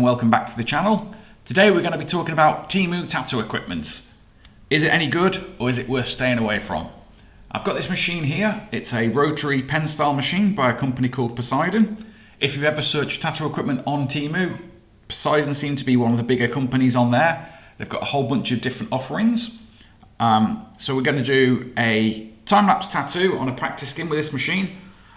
welcome back to the channel. Today we're going to be talking about Temu tattoo equipment. Is it any good or is it worth staying away from? I've got this machine here. It's a rotary pen style machine by a company called Poseidon. If you've ever searched tattoo equipment on Temu, Poseidon seems to be one of the bigger companies on there. They've got a whole bunch of different offerings. So we're going to do a time-lapse tattoo on a practice skin with this machine.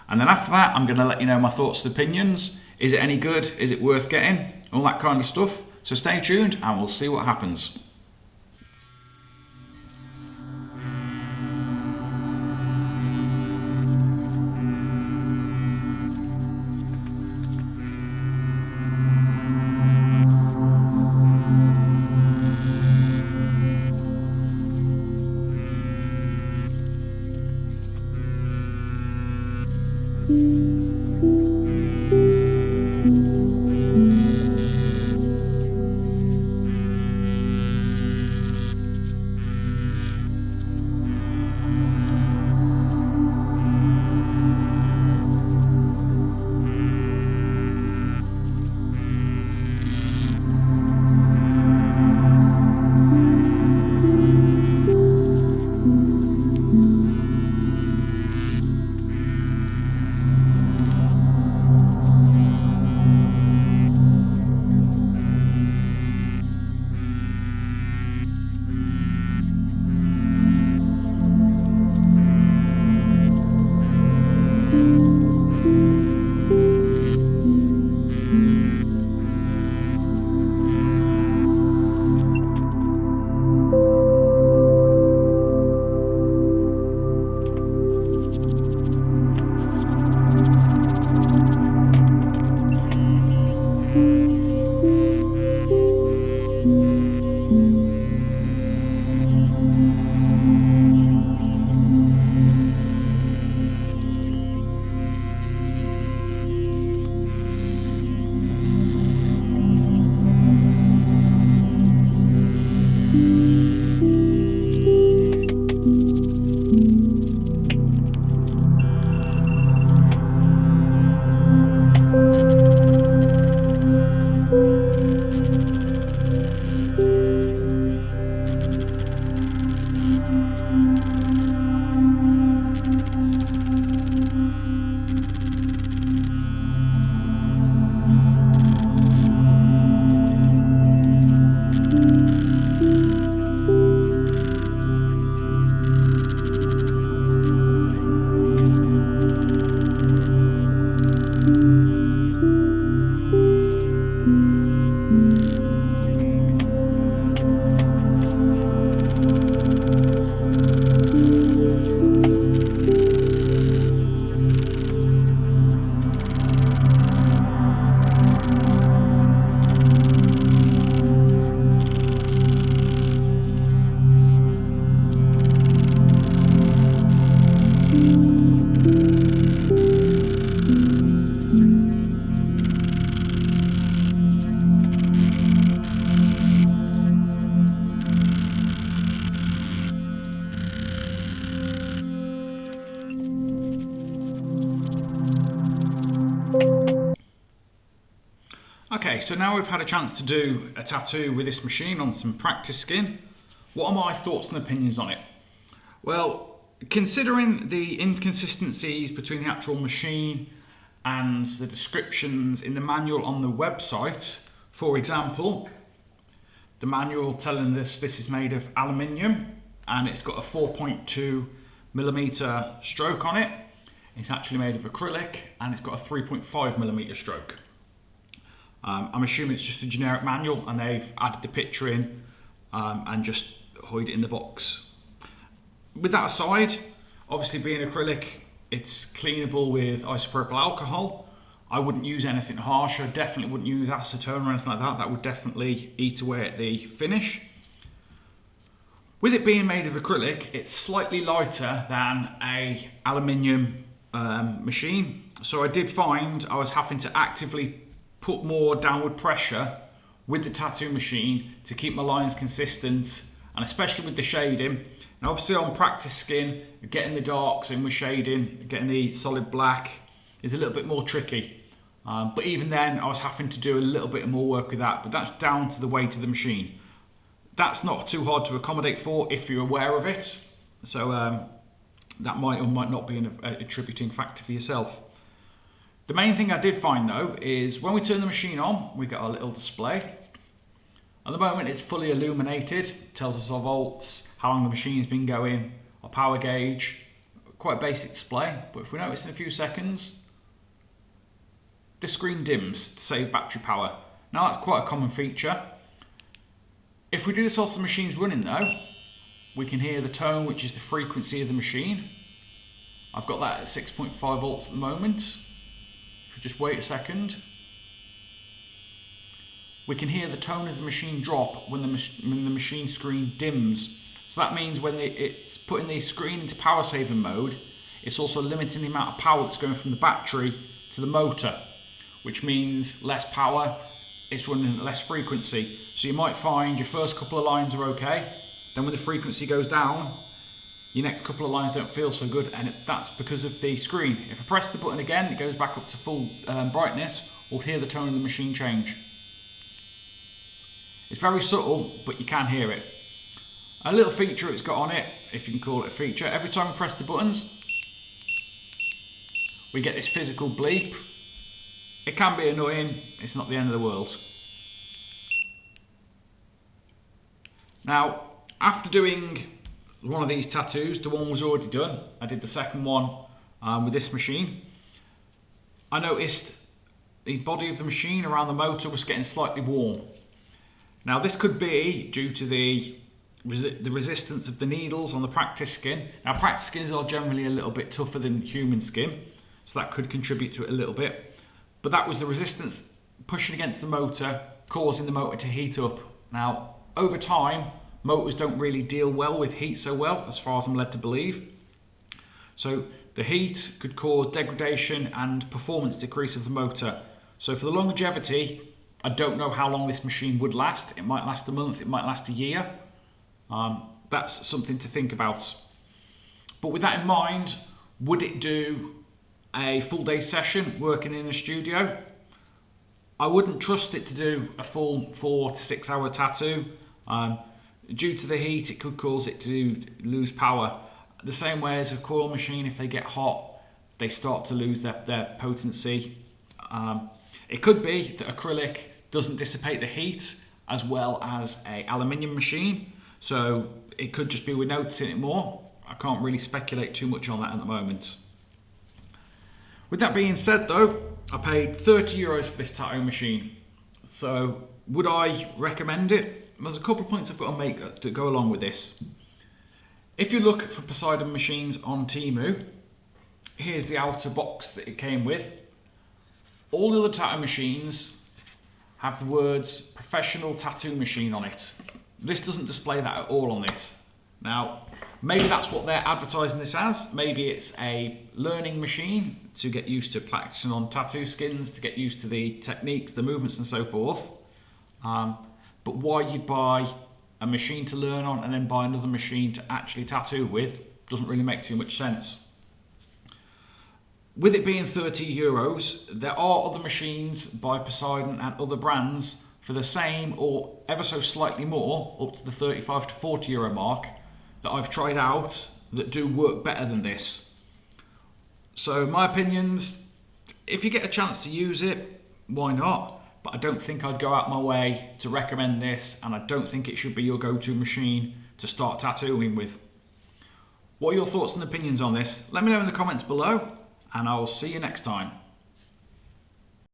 And then after that, I'm going to let you know my thoughts and opinions. Is it any good? Is it worth getting? All that kind of stuff. So stay tuned and we'll see what happens. Okay, so now we've had a chance to do a tattoo with this machine on some practice skin. What are my thoughts and opinions on it? Well, considering the inconsistencies between the actual machine and the descriptions in the manual on the website, for example, the manual telling this is made of aluminium and it's got a 4.2mm stroke on it. It's actually made of acrylic and it's got a 3.5mm stroke. I'm assuming it's just a generic manual and they've added the picture in and just hide it in the box. With that aside, obviously being acrylic, it's cleanable with isopropyl alcohol. I wouldn't use anything harsh. I definitely wouldn't use acetone or anything like that. That would definitely eat away at the finish. With it being made of acrylic, it's slightly lighter than a aluminium machine. So I did find I was having to actively put more downward pressure with the tattoo machine to keep my lines consistent, and especially with the shading. Now obviously on practice skin, getting the darks in with shading, getting the solid black is a little bit more tricky. But even then I was having to do a little bit more work with that, but that's down to the weight of the machine. That's not too hard to accommodate for if you're aware of it, so that might or might not be an attributing factor for yourself. The main thing I did find though is when we turn the machine on, we get our little display. At the moment it's fully illuminated, it tells us our volts, how long the machine's been going, our power gauge, quite a basic display. But if we notice in a few seconds, this screen dims to save battery power. Now that's quite a common feature. If we do this whilst the machine's running though, we can hear the tone, which is the frequency of the machine. I've got that at 6.5 volts at the moment. If we just wait a second, we can hear the tone of the machine drop when the machine screen dims. So that means when it's putting the screen into power saving mode, it's also limiting the amount of power that's going from the battery to the motor, which means less power, it's running at less frequency. So you might find your first couple of lines are okay, then when the frequency goes down, your next couple of lines don't feel so good, and that's because of the screen. If I press the button again, it goes back up to full brightness, we'll hear the tone of the machine change. It's very subtle, but you can hear it. A little feature it's got on it, if you can call it a feature, every time we press the buttons, we get this physical bleep. It can be annoying, it's not the end of the world. Now, after doing one of these tattoos, the one was already done, I did the second one with this machine. I noticed the body of the machine around the motor was getting slightly warm. Now this could be due to the resistance of the needles on the practice skin. Now practice skins are generally a little bit tougher than human skin, so that could contribute to it a little bit. But that was the resistance pushing against the motor, causing the motor to heat up. Now over time, motors don't really deal well with heat so well, as far as I'm led to believe. So the heat could cause degradation and performance decrease of the motor. So for the longevity, I don't know how long this machine would last. It might last a month, it might last a year. That's something to think about. But with that in mind, would it do a full day session working in a studio? I wouldn't trust it to do a full 4 to 6 hour tattoo. Due to the heat, it could cause it to lose power. The same way as a coil machine, if they get hot, they start to lose their potency. It could be that acrylic doesn't dissipate the heat as well as an aluminium machine, so it could just be we're noticing it more. I can't really speculate too much on that at the moment. With that being said though, I paid €30 for this tattoo machine. So would I recommend it? There's a couple of points I've got to make to go along with this. If you look for Poseidon machines on Temu, here's the outer box that it came with. All the other tattoo machines have the words professional tattoo machine on it. This doesn't display that at all on this. Now, maybe that's what they're advertising this as. Maybe it's a learning machine to get used to practicing on tattoo skins, to get used to the techniques, the movements and so forth. But why you'd buy a machine to learn on and then buy another machine to actually tattoo with doesn't really make too much sense. With it being €30, there are other machines by Poseidon and other brands for the same or ever so slightly more, up to the €35 to €40 mark, that I've tried out that do work better than this. So my opinions, if you get a chance to use it, why not? But I don't think I'd go out my way to recommend this, and I don't think it should be your go-to machine to start tattooing with. What are your thoughts and opinions on this? Let me know in the comments below, and I'll see you next time.